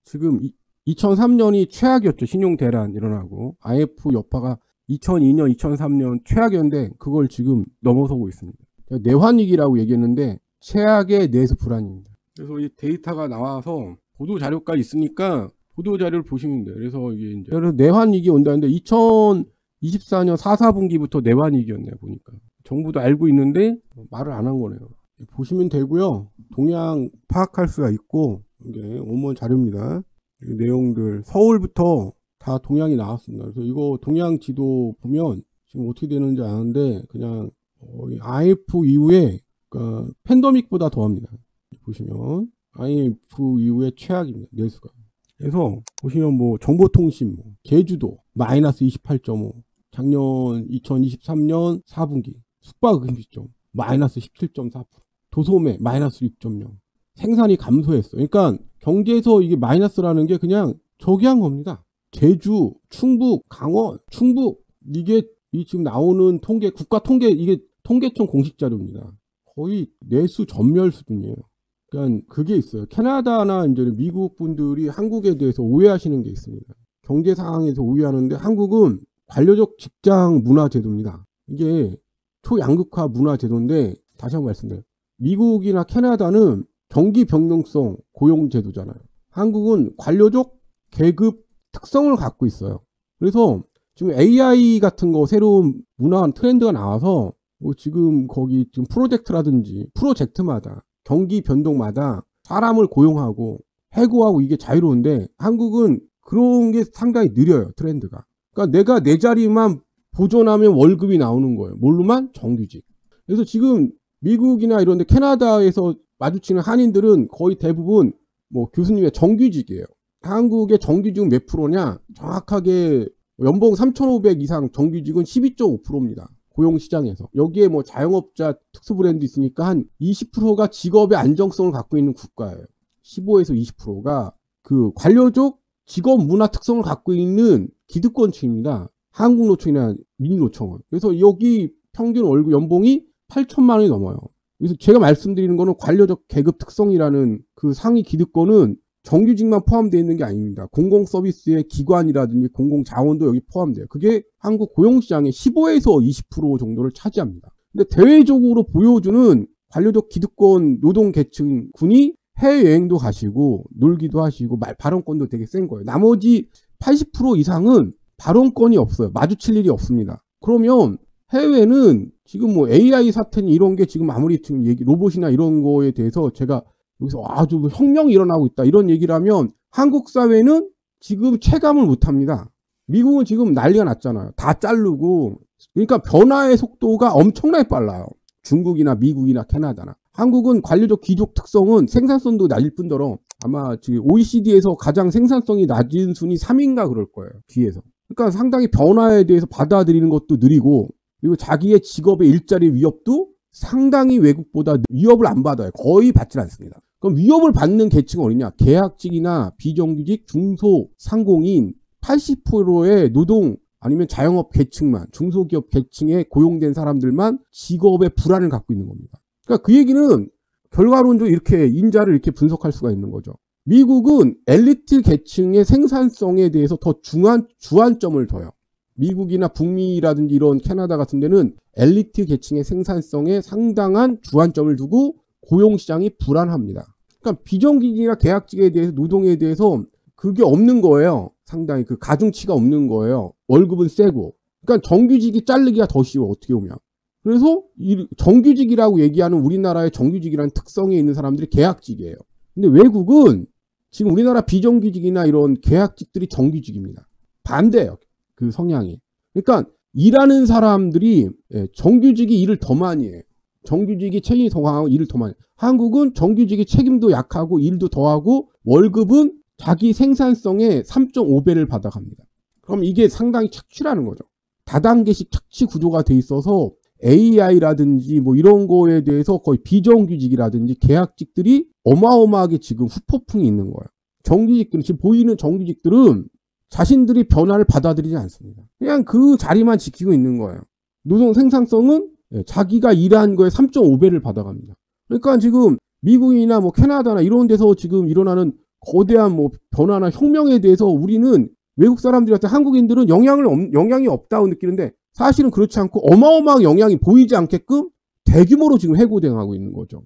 지금 2003년이 최악이었죠. 신용 대란 일어나고 IMF 여파가 2002년, 2003년 최악이었는데 그걸 지금 넘어서고 있습니다. 내환위기라고 얘기했는데 최악의 내수 불안입니다. 그래서 이 데이터가 나와서 보도 자료까지 있으니까 보도 자료를 보시면 돼요. 그래서 이게 이제 내환위기 온다는데 2024년 4, 4분기부터 내환위기였네요. 보니까 정부도 알고 있는데 말을 안 한 거네요. 보시면 되고요. 동향 파악할 수가 있고 이게 오몬 자료입니다. 이 내용들 서울부터 다 동향이 나왔습니다. 그래서 이거 동향 지도 보면 지금 어떻게 되는지 아는데 그냥 IMF 이후에 그러니까 팬데믹보다 더합니다. 보시면 IMF 이후에 최악입니다. 내수가. 그래서 보시면 뭐 정보통신, 제주도 마이너스 28.5, 작년 2023년 4분기 숙박음식점 마이너스 17.4%, 도소매 마이너스 6.0, 생산이 감소했어. 그러니까 경제에서 이게 마이너스라는 게 그냥 저기한 겁니다. 제주, 충북, 강원, 충북 이게 이 지금 나오는 통계, 국가 통계 이게 통계청 공식 자료입니다. 거의 내수 전멸 수준이에요. 그러니까 그게 있어요. 캐나다나 이제 미국 분들이 한국에 대해서 오해하시는 게 있습니다. 경제 상황에서 오해하는데 한국은 관료적 직장 문화 제도입니다. 이게 초양극화 문화 제도인데 다시 한번 말씀드려요. 미국이나 캐나다는 경기 변동성 고용 제도잖아요. 한국은 관료적 계급 특성을 갖고 있어요. 그래서 지금 AI 같은 거 새로운 문화 트렌드가 나와서 뭐 지금 거기 지금 프로젝트라든지 프로젝트마다 경기 변동마다 사람을 고용하고 해고하고 이게 자유로운데 한국은 그런 게 상당히 느려요. 트렌드가. 그러니까 내가 내 자리만 보존하면 월급이 나오는 거예요. 뭘로만? 정규직. 그래서 지금 미국이나 이런 데 캐나다에서 마주치는 한인들은 거의 대부분 뭐 교수님의 정규직이에요. 한국의 정규직은 몇 프로냐? 정확하게 연봉 3,500 이상 정규직은 12.5%입니다. 고용시장에서. 여기에 뭐 자영업자 특수브랜드 있으니까 한 20%가 직업의 안정성을 갖고 있는 국가예요. 15에서 20%가 그 관료적 직업 문화 특성을 갖고 있는 기득권층입니다. 한국노총이나 민노총은. 그래서 여기 평균 월급 연봉이 8천만 원이 넘어요. 그래서 제가 말씀드리는 거는 관료적 계급 특성이라는 그 상위 기득권은 정규직만 포함되어 있는 게 아닙니다. 공공서비스의 기관이라든지 공공자원도 여기 포함돼요. 그게 한국 고용시장의 15에서 20% 정도를 차지합니다. 근데 대외적으로 보여주는 관료적 기득권 노동계층군이 해외여행도 가시고 놀기도 하시고 발언권도 되게 센 거예요. 나머지 80% 이상은 발언권이 없어요. 마주칠 일이 없습니다. 그러면 해외는 지금 뭐 AI 사태니 이런 게 지금 아무리 지금 로봇이나 이런 거에 대해서 제가 여기서 아주 혁명이 일어나고 있다 이런 얘기를 하면 한국 사회는 지금 체감을 못합니다. 미국은 지금 난리가 났잖아요. 다 자르고. 그러니까 변화의 속도가 엄청나게 빨라요. 중국이나 미국이나 캐나다나. 한국은 관료적 귀족 특성은 생산성도 낮을 뿐더러 아마 지금 OECD에서 가장 생산성이 낮은 순위 3위인가 그럴 거예요. 뒤에서. 그러니까 상당히 변화에 대해서 받아들이는 것도 느리고 그리고 자기의 직업의 일자리 위협도 상당히 외국보다 위협을 안 받아요. 거의 받질 않습니다. 그럼 위협을 받는 계층은 어디냐? 계약직이나 비정규직, 중소, 상공인 80%의 노동 아니면 자영업 계층만, 중소기업 계층에 고용된 사람들만 직업의 불안을 갖고 있는 겁니다. 그러니까 그 얘기는 결과론적으로 이렇게 인자를 이렇게 분석할 수가 있는 거죠. 미국은 엘리트 계층의 생산성에 대해서 더 주안점을 둬요. 미국이나 북미라든지 이런 캐나다 같은 데는 엘리트 계층의 생산성에 상당한 주안점을 두고 고용시장이 불안합니다. 그러니까 비정규직이나 계약직에 대해서 노동에 대해서 그게 없는 거예요. 상당히 그 가중치가 없는 거예요. 월급은 세고. 그러니까 정규직이 자르기가 더 쉬워 어떻게 보면. 그래서 이 정규직이라고 얘기하는 우리나라의 정규직이라는 특성에 있는 사람들이 계약직이에요. 근데 외국은 지금 우리나라 비정규직이나 이런 계약직들이 정규직입니다. 반대예요. 그 성향이. 그러니까 일하는 사람들이 정규직이 일을 더 많이 해요. 정규직이 책임이 더 강하고 일을 더 많이 해요. 한국은 정규직이 책임도 약하고 일도 더 하고 월급은 자기 생산성의 3.5배를 받아갑니다. 그럼 이게 상당히 착취라는 거죠. 다단계식 착취 구조가 돼 있어서 AI라든지 뭐 이런 거에 대해서 거의 비정규직이라든지 계약직들이 어마어마하게 지금 후폭풍이 있는 거예요. 정규직들은 지금 보이는 정규직들은 자신들이 변화를 받아들이지 않습니다. 그냥 그 자리만 지키고 있는 거예요. 노동 생산성은 자기가 일한 거에 3.5배를 받아갑니다. 그러니까 지금 미국이나 뭐 캐나다나 이런 데서 지금 일어나는 거대한 뭐 변화나 혁명에 대해서 우리는 외국 사람들한테 한국인들은 영향이 없다고 느끼는데 사실은 그렇지 않고 어마어마한 영향이 보이지 않게끔 대규모로 지금 해고당하고 있는 거죠.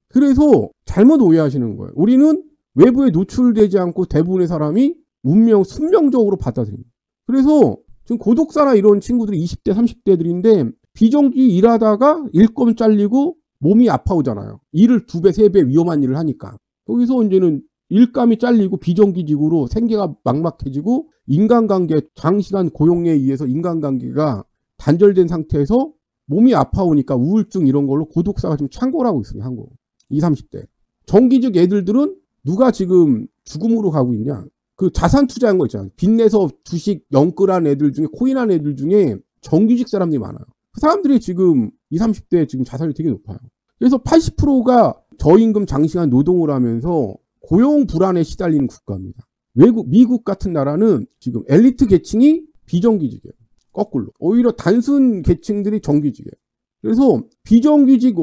그래서 잘못 오해하시는 거예요. 우리는 외부에 노출되지 않고 대부분의 사람이 순명적으로 받아들입니다. 그래서 지금 고독사나 이런 친구들이 20대, 30대들인데 비정규직 일하다가 일감 잘리고 몸이 아파오잖아요. 일을 2배, 3배 위험한 일을 하니까. 거기서 이제는 일감이 잘리고 비정규직으로 생계가 막막해지고 인간관계, 장시간 고용에 의해서 인간관계가 단절된 상태에서 몸이 아파오니까 우울증 이런 걸로 고독사가 지금 창궐하고 있습니다. 한국 20, 30대. 정규직 애들들은 누가 지금 죽음으로 가고 있냐. 그 자산 투자한 거 있잖아요. 빚내서 주식 영끌한 애들 중에 코인한 애들 중에 정규직 사람들이 많아요. 그 사람들이 지금 20, 30대 지금 자살이 되게 높아요. 그래서 80%가 저임금 장시간 노동을 하면서 고용 불안에 시달리는 국가입니다. 미국 같은 나라는 지금 엘리트 계층이 비정규직이에요. 거꾸로. 오히려 단순 계층들이 정규직이에요. 그래서 비정규직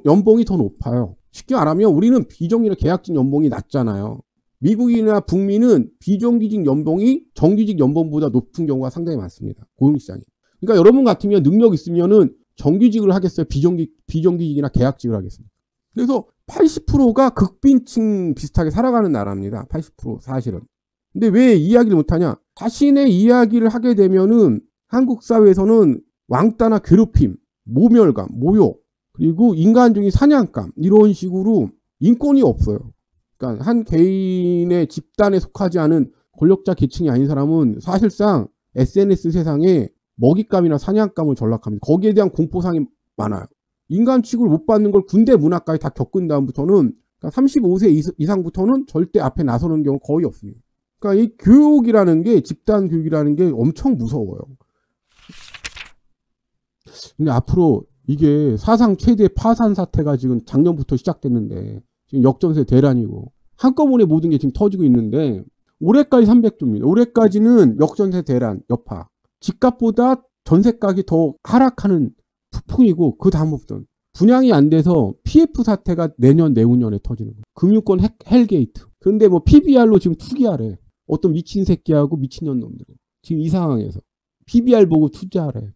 연봉이 더 높아요. 쉽게 말하면 우리는 비정규직 계약직 연봉이 낮잖아요. 미국이나 북미는 비정규직 연봉이 정규직 연봉보다 높은 경우가 상당히 많습니다. 고용시장에. 그러니까 여러분 같으면 능력 있으면은 정규직을 하겠어요? 비정규직이나 계약직을 하겠습니까? 그래서 80%가 극빈층 비슷하게 살아가는 나라입니다. 80% 사실은. 근데 왜 이야기를 못하냐? 자신의 이야기를 하게 되면은 한국 사회에서는 왕따나 괴롭힘, 모멸감, 모욕, 그리고 인간적인 사냥감 이런 식으로 인권이 없어요. 그러니까 한 개인의 집단에 속하지 않은 권력자 계층이 아닌 사람은 사실상 SNS 세상에 먹잇감이나 사냥감을 전락합니다. 거기에 대한 공포상이 많아요. 인간 취급을 못 받는 걸 군대 문화까지 다 겪은 다음부터는 그러니까 35세 이상부터는 절대 앞에 나서는 경우 거의 없습니다. 그러니까 이 교육이라는 게 집단 교육이라는 게 엄청 무서워요. 근데 앞으로 이게 사상 최대 파산 사태가 지금 작년부터 시작됐는데 지금 역전세 대란이고 한꺼번에 모든 게 지금 터지고 있는데 올해까지 300조입니다. 올해까지는 역전세 대란 여파. 집값보다 전세가격이 더 하락하는 폭풍이고 그 다음부터는 분양이 안 돼서 PF 사태가 내년 내후년에 터지는 거예요. 금융권 헬게이트. 그런데 뭐 PBR로 지금 투기하래. 어떤 미친 새끼하고 미친년 놈들이 지금 이 상황에서 PBR 보고 투자하래.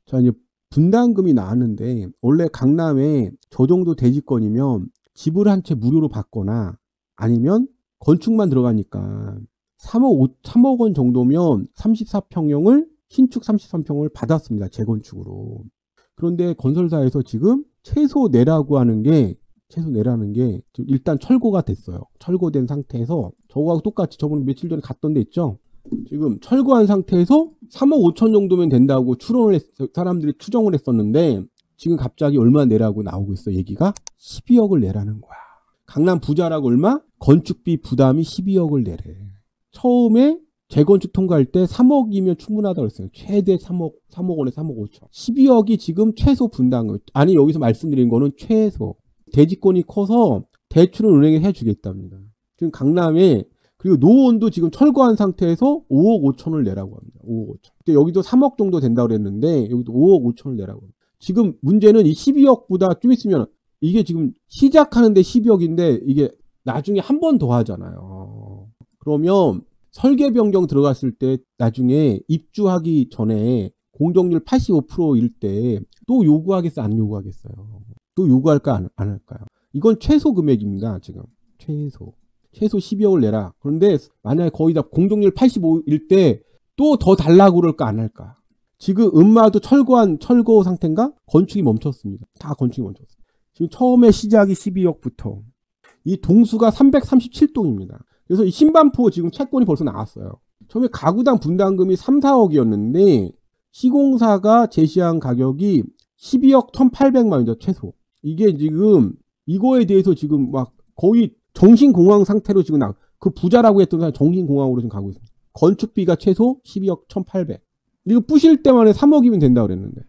자, 이제 분담금이 나왔는데 원래 강남에 저 정도 대지권이면 집을 한 채 무료로 받거나 아니면 건축만 들어가니까 3억 원 정도면 34평형을 신축 33평을 받았습니다. 재건축으로. 그런데 건설사에서 지금 최소 내라고 하는 게 지금 일단 철거가 됐어요. 철거된 상태에서 저거하고 똑같이 저번에 며칠 전에 갔던 데 있죠. 지금 철거한 상태에서 3억 5천 정도면 된다고 사람들이 추정을 했었는데 지금 갑자기 얼마 내라고 나오고 있어. 얘기가 12억을 내라는 거야. 강남 부자라고 얼마? 건축비 부담이 12억을 내래. 처음에 재건축 통과할 때 3억이면 충분하다고 했어요. 최대 3억 원에 3억 5천. 12억이 지금 최소 분담금. 아니 여기서 말씀드린 거는 최소. 대지권이 커서 대출을 은행에 해주겠답니다. 지금 강남에 그리고 노원도 지금 철거한 상태에서 5억 5천을 내라고 합니다. 5억 5천. 근데 여기도 3억 정도 된다고 그랬는데 여기도 5억 5천을 내라고 합니다. 지금 문제는 이 12억보다 좀 있으면 이게 지금 시작하는데 12억인데 이게 나중에 한 번 더 하잖아요. 그러면 설계 변경 들어갔을 때 나중에 입주하기 전에 공정률 85%일 때 또 요구하겠어요? 안 요구하겠어요? 또 요구할까 안 할까요? 이건 최소 금액입니다. 지금 최소 12억을 내라. 그런데 만약에 거의 다 공정률 85일 때 또 더 달라고 그럴까 안 할까? 지금 음마도 철거 상태인가? 건축이 멈췄습니다. 다 건축이 멈췄어요. 지금 처음에 시작이 12억부터 이 동수가 337동입니다. 그래서 이 신반포 지금 채권이 벌써 나왔어요. 처음에 가구당 분담금이 3, 4억이었는데 시공사가 제시한 가격이 12억 1,800만 원이죠. 최소. 이게 지금 이거에 대해서 지금 막 거의 정신공황 상태로 지금 그 부자라고 했던 사람이 정신공황으로 지금 가고 있습니다. 건축비가 최소 12억 1,800. 이거 부실 때만 해 3억이면 된다고 그랬는데.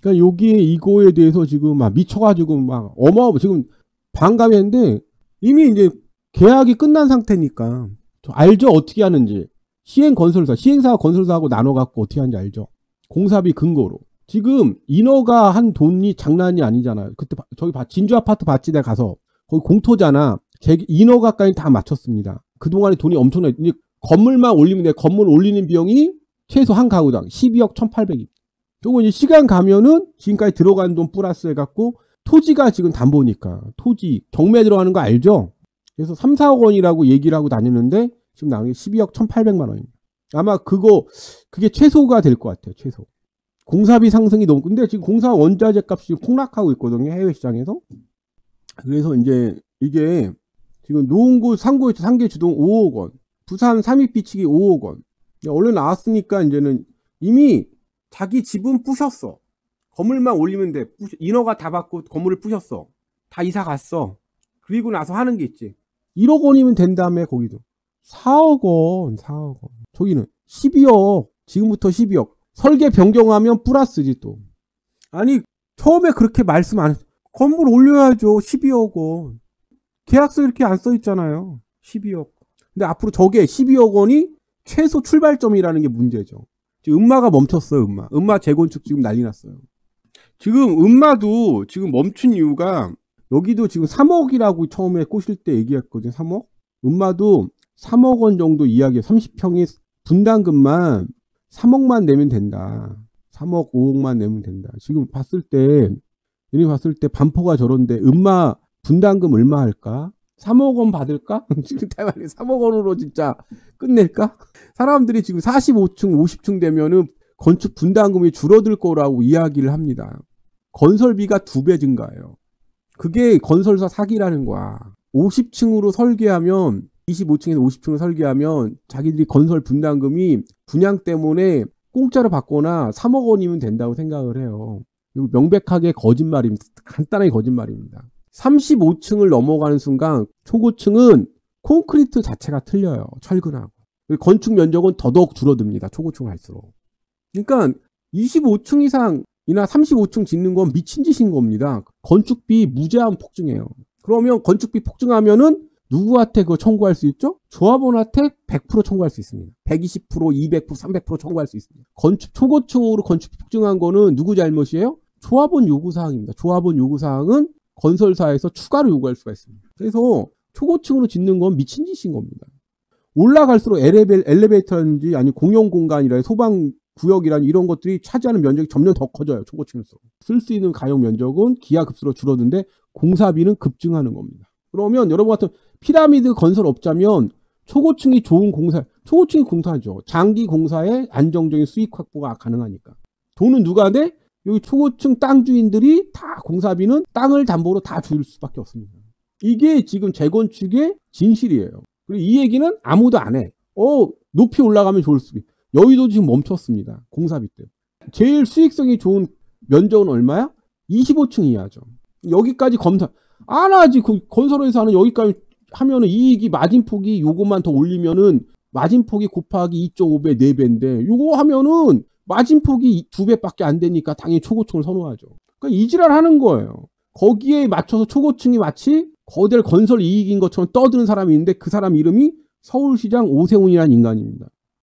그러니까 여기에 이거에 대해서 지금 막 미쳐가지고 막 지금 반감했는데 이미 이제 계약이 끝난 상태니까 알죠? 어떻게 하는지. 시행사와 건설사하고 나눠갖고 어떻게 하는지 알죠? 공사비 근거로. 지금 인허가 한 돈이 장난이 아니잖아요. 그때 저기 진주 아파트 봤지 내가 가서. 거기 공토잖아. 인허가까지 다 맞췄습니다. 그동안에 돈이 엄청나게 이제 건물만 올리면 돼. 건물 올리는 비용이 최소 한 가구당 12억 1,800이. 그리고 이제 시간 가면은 지금까지 들어간 돈 플러스 해갖고 토지가 지금 담보니까 토지 경매 들어가는 거 알죠? 그래서 3, 4억 원이라고 얘기를 하고 다니는데 지금 나오는 게 12억 1,800만 원입니다. 아마 그게 최소가 될 것 같아요. 최소. 공사비 상승이 너무 근데 지금 공사 원자재 값이 폭락하고 있거든요. 해외 시장에서. 그래서 이제 이게 지금 노원구 상계 주동 5억 원, 부산 삼익비치기 5억 원. 얼른 나왔으니까 이제는 이미 자기 집은 부셨어. 건물만 올리면 돼. 인허가 다 받고 건물을 부셨어. 다 이사 갔어. 그리고 나서 하는 게 있지. 1억 원이면 된다며 거기도. 4억 원, 4억 원. 저기는 12억. 지금부터 12억. 설계 변경하면 플러스지 또. 아니 처음에 그렇게 말씀 안 했어. 건물 올려야죠. 12억 원. 계약서 이렇게 안 써 있잖아요. 12억. 근데 앞으로 저게 12억 원이 최소 출발점이라는 게 문제죠. 지금 음마가 멈췄어요. 음마 재건축 지금 난리 났어요. 지금 음마도 지금 멈춘 이유가 여기도 지금 3억이라고 처음에 꼬실 때 얘기했거든요. 3억. 음마도 3억 원 정도 이야기해. 30평이 분담금만 3억만 내면 된다. 3억 5억만 내면 된다. 지금 봤을 때 반포가 저런데 음마 분담금 얼마 할까? 3억 원 받을까? 지금 대만에 3억 원으로 진짜 끝낼까? 사람들이 지금 45층, 50층 되면은 건축 분담금이 줄어들 거라고 이야기를 합니다. 건설비가 2배 증가해요. 그게 건설사 사기라는 거야. 50층으로 설계하면 25층에서 50층으로 설계하면 자기들이 건설 분담금이 분양 때문에 공짜로 받거나 3억 원이면 된다고 생각을 해요. 이거 명백하게 거짓말입니다. 간단하게 거짓말입니다. 35층을 넘어가는 순간 초고층은 콘크리트 자체가 틀려요. 철근하고. 건축 면적은 더더욱 줄어듭니다. 초고층 갈수록. 그러니까 25층 이상이나 35층 짓는 건 미친 짓인 겁니다. 건축비 무제한 폭증해요. 그러면 건축비 폭증하면은 누구한테 그거 청구할 수 있죠? 조합원한테 100% 청구할 수 있습니다. 120%, 200%, 300% 청구할 수 있습니다. 초고층으로 건축비 폭증한 거는 누구 잘못이에요? 조합원 요구사항입니다. 조합원 요구사항은 건설사에서 추가로 요구할 수가 있습니다. 그래서 초고층으로 짓는 건 미친 짓인 겁니다. 올라갈수록 엘리베이터라든지 아니 공용공간이라 소방구역이라는 이런 것들이 차지하는 면적이 점점 더 커져요. 초고층일수록. 쓸 수 있는 가용 면적은 기하급수로 줄어드는데 공사비는 급증하는 겁니다. 그러면 여러분 같은 피라미드 건설업자면 초고층이 초고층이 공사죠. 장기 공사에 안정적인 수익 확보가 가능하니까. 돈은 누가 내? 여기 초고층 땅 주인들이 다 공사비는 땅을 담보로 다 줄 수밖에 없습니다. 이게 지금 재건축의 진실이에요. 그리고 이 얘기는 아무도 안 해. 높이 올라가면 좋을 수도. 여의도 지금 멈췄습니다. 공사비 때문에. 제일 수익성이 좋은 면적은 얼마야? 25층 이하죠. 여기까지 안 하지. 그 건설회사 하는 여기까지 하면은 이익이 마진폭이 요것만 더 올리면은 마진폭이 곱하기 2.5배, 4배인데 요거 하면은 마진폭이 2배밖에 안 되니까 당연히 초고층을 선호하죠. 그러니까 이지랄 하는 거예요. 거기에 맞춰서 초고층이 마치 거대 건설 이익인 것처럼 떠드는 사람이 있는데 그 사람 이름이 서울시장 오세훈이라는 인간입니다.